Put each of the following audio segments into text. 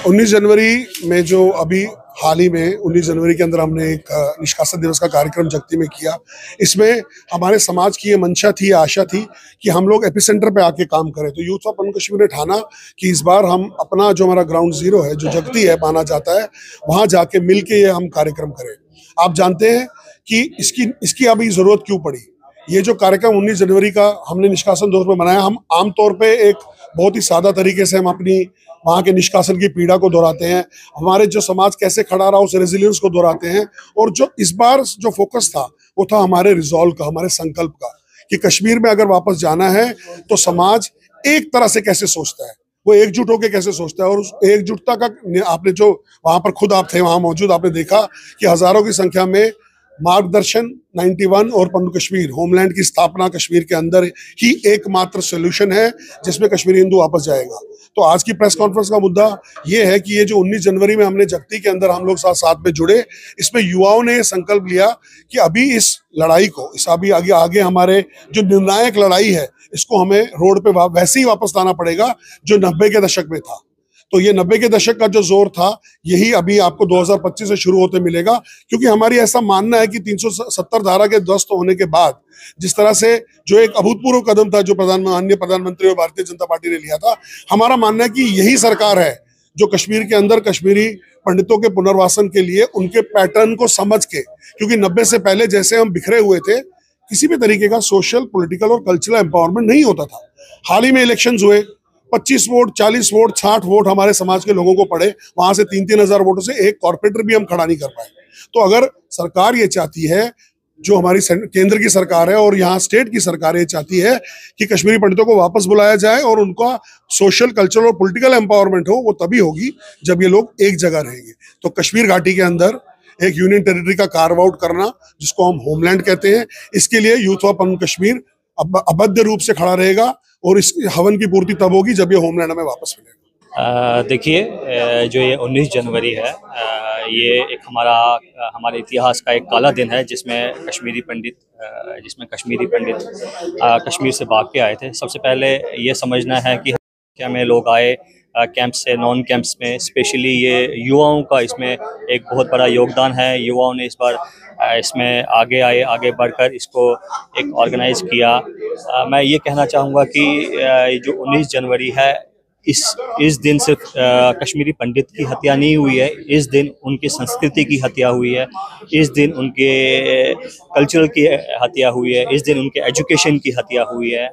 19 जनवरी में जो अभी हाल ही में 19 जनवरी के अंदर हमने एक निष्कासन दिवस का कार्यक्रम जगती में किया। इसमें हमारे समाज की ये मंशा थी, आशा थी कि हम लोग एपिसेंटर पे आके काम करें। तो यूथ ऑफ पन्नू कश्मीर ने ठाना कि इस बार हम अपना जो हमारा ग्राउंड जीरो है, जो जगती है माना जाता है, वहां जाके मिल के ये हम कार्यक्रम करें। आप जानते हैं कि इसकी अभी जरूरत क्यों पड़ी। ये जो कार्यक्रम 19 जनवरी का हमने निष्कासन दिवस में मनाया, हम आमतौर पे एक बहुत ही सादा तरीके से हम अपनी वहाँ के निष्कासन की पीड़ा को दोहराते हैं, हमारे जो समाज कैसे खड़ा रहा उस रेजिलियंस को दोहराते हैं। और जो इस बार जो फोकस था वो था हमारे रिजॉल्व का, हमारे संकल्प का, कि कश्मीर में अगर वापस जाना है तो समाज एक तरह से कैसे सोचता है, वो एकजुट होकर कैसे सोचता है। और उस एकजुटता का आपने जो वहां पर खुद आप थे वहां मौजूद, आपने देखा कि हजारों की संख्या में मार्गदर्शन 91 और पन्नू कश्मीर होमलैंड की स्थापना कश्मीर के अंदर ही एकमात्र सोल्यूशन है जिसमें कश्मीरी हिंदू वापस जाएगा। तो आज की प्रेस कॉन्फ्रेंस का मुद्दा ये है कि ये जो 19 जनवरी में हमने जगती के अंदर हम लोग साथ में जुड़े, इसमें युवाओं ने संकल्प लिया कि अभी इस लड़ाई को, इस अभी आगे हमारे जो निर्णायक लड़ाई है, इसको हमें रोड पे वैसे ही वापस लाना पड़ेगा जो 90 के दशक में था। तो ये 90 के दशक का जो जोर था, यही अभी आपको 2025 से शुरू होते मिलेगा। क्योंकि हमारी ऐसा मानना है कि 370 धारा के ध्वस्त होने के बाद जिस तरह से जो एक अभूतपूर्व कदम था जो माननीय प्रधानमंत्री और भारतीय जनता पार्टी ने लिया था, हमारा मानना है कि यही सरकार है जो कश्मीर के अंदर कश्मीरी पंडितों के पुनर्वासन के लिए उनके पैटर्न को समझ के, क्योंकि 90 से पहले जैसे हम बिखरे हुए थे, किसी भी तरीके का सोशल, पॉलिटिकल और कल्चरल एम्पावरमेंट नहीं होता था। हाल ही में इलेक्शंस हुए, 25 वोट, 40 वोट, 60 वोट हमारे समाज के लोगों को पड़े, वहां से 3-3 हजार वोटों से एक कॉर्पोरेटर भी हम खड़ा नहीं कर पाए। तो अगर सरकार ये चाहती है, जो हमारी केंद्र की सरकार है और यहाँ स्टेट की सरकार ये चाहती है कि कश्मीरी पंडितों को वापस बुलाया जाए और उनका सोशल, कल्चरल और पॉलिटिकल एम्पावरमेंट हो, वो तभी होगी जब ये लोग एक जगह रहेंगे। तो कश्मीर घाटी के अंदर एक यूनियन टेरिटरी का कार्व आउट करना, जिसको हम होमलैंड कहते हैं, इसके लिए यूथ ऑफ पन्नू कश्मीर अबद्ध रूप से खड़ा रहेगा और इस हवन की पूर्ति तब होगी जब ये होमलैंड में वापस मिलेगा। देखिए, जो ये 19 जनवरी है, ये एक हमारे इतिहास का एक काला दिन है जिसमें कश्मीरी पंडित कश्मीर से भाग के आए थे। सबसे पहले ये समझना है कि क्या में लोग आए कैंप से नॉन कैंप्स में, स्पेशली ये युवाओं का इसमें एक बहुत बड़ा योगदान है। युवाओं ने इस बार इसमें आगे आए, आगे बढ़कर इसको एक ऑर्गेनाइज किया। मैं ये कहना चाहूँगा कि जो 19 जनवरी है, इस दिन सिर्फ कश्मीरी पंडित की हत्या नहीं हुई है, इस दिन उनकी संस्कृति की हत्या हुई है, इस दिन उनके कल्चरल की हत्या हुई है, इस दिन उनके एजुकेशन की हत्या हुई है।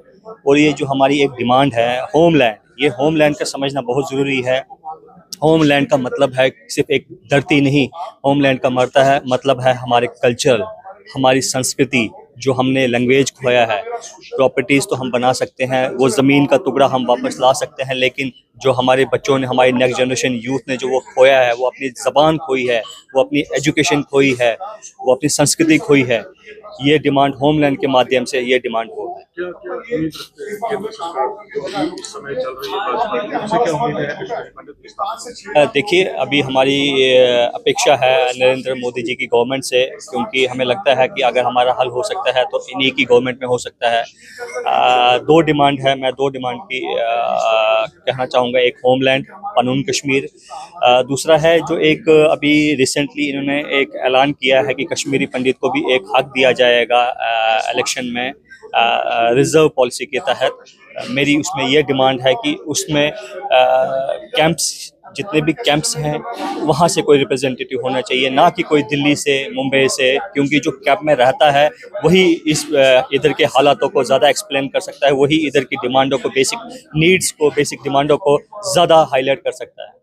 और ये जो हमारी एक डिमांड है होमलैंड, ये होमलैंड का समझना बहुत ज़रूरी है। होमलैंड का मतलब है सिर्फ एक धरती नहीं, होमलैंड का मतलब है हमारे कल्चर, हमारी संस्कृति, जो हमने लैंग्वेज खोया है। प्रॉपर्टीज़ तो हम बना सकते हैं, वो ज़मीन का टुकड़ा हम वापस ला सकते हैं, लेकिन जो हमारे बच्चों ने, हमारी नेक्स्ट जनरेशन यूथ ने जो वो खोया है, वो अपनी ज़बान खोई है, वो अपनी एजुकेशन खोई है, वो अपनी संस्कृति खोई है। ये डिमांड होमलैंड के माध्यम से ये डिमांड हो है। देखिए, अभी हमारी अपेक्षा है नरेंद्र मोदी जी की गवर्नमेंट से, क्योंकि हमें लगता है कि अगर हमारा हल हो सकता है तो इन्हीं की गवर्नमेंट में हो सकता है। दो डिमांड है, मैं दो डिमांड की कहना चाहूँगा। एक होमलैंड पन्नू कश्मीर, दूसरा है जो एक अभी रिसेंटली इन्होंने एक ऐलान किया है कि कश्मीरी पंडित को भी एक हक दिया जाएगा इलेक्शन में रिजर्व पॉलिसी के तहत। मेरी उसमें यह डिमांड है कि उसमें कैंप्स, जितने भी कैंप्स हैं, वहाँ से कोई रिप्रेजेंटेटिव होना चाहिए, ना कि कोई दिल्ली से, मुंबई से, क्योंकि जो कैंप में रहता है वही इस इधर के हालातों को ज़्यादा एक्सप्लेन कर सकता है, वही इधर की डिमांडों को, बेसिक नीड्स को, बेसिक डिमांडों को ज़्यादा हाईलाइट कर सकता है।